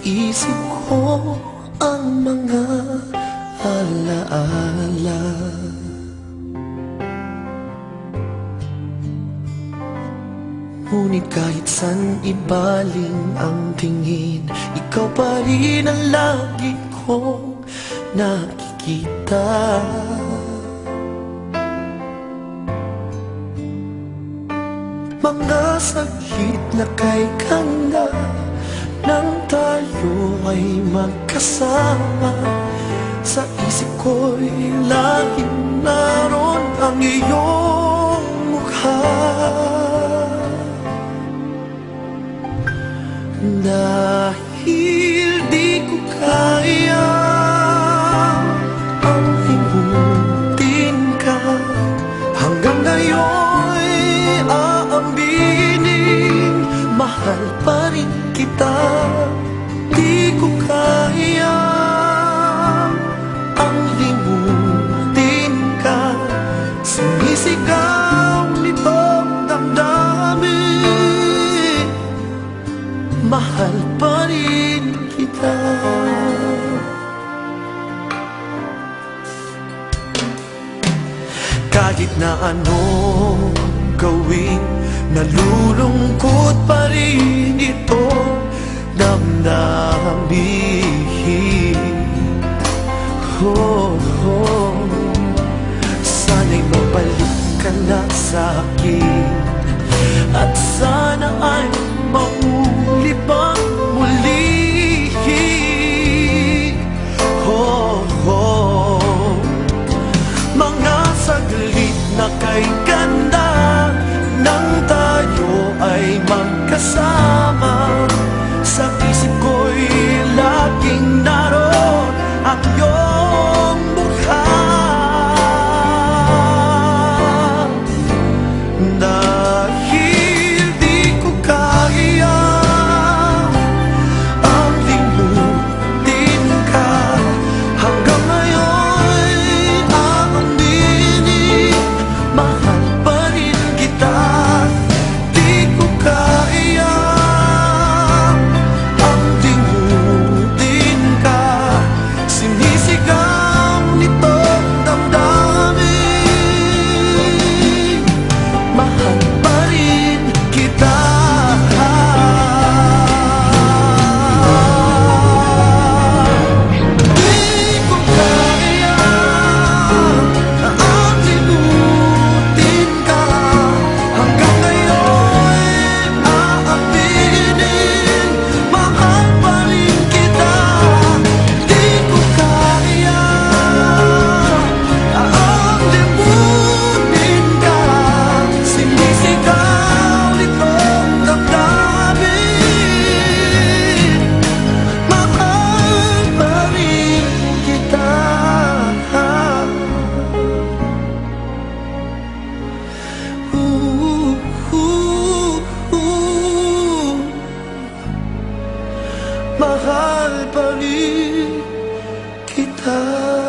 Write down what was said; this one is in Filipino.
isip ko ang mga alaala. Ngunit kahit saan ibaling ang tingin, ikaw pa rin ang lagi kong nakikita. Mga sakit na kay kanda nang tayo ay magkasama. Sa isip ko'y laging naroon ang iyong mukha. Dahil di ko kaya ang limutin ka, hanggang ngayon'y aaminin, mahal pa rin kita. Di ko kaya ang limutin ka, sumisigaw nitong damdamin, mahal pa rin kita. Kahit na anong gawin, nalulungkot pa rin ito damdamin. Oh, oh. Sana'y mabalik ka na sa'kin, at sana ay mauli pang muli. Oh, oh. Mga saglit na kay ganda nang tayo ay magkasama. Sa isip ko'y laging naroon ang iyong mukha. Dahil di ko kaya ang limutin ka, hanggang ngayon'y aaminin, mahal pa rin kita. Di ko kaya ang limutin ka, sinisigaw nitong damdamin, mahal pa rin kita. Di ko kaya ang limutin ka, hanggang ngayon'y aaminin, mahal pa rin kita. Di ko kaya ang limutin ka, sinisigaw nitong damdamin, mahal pa rin kita. Ooh, ooh, ooh. Mahal pa rin kita.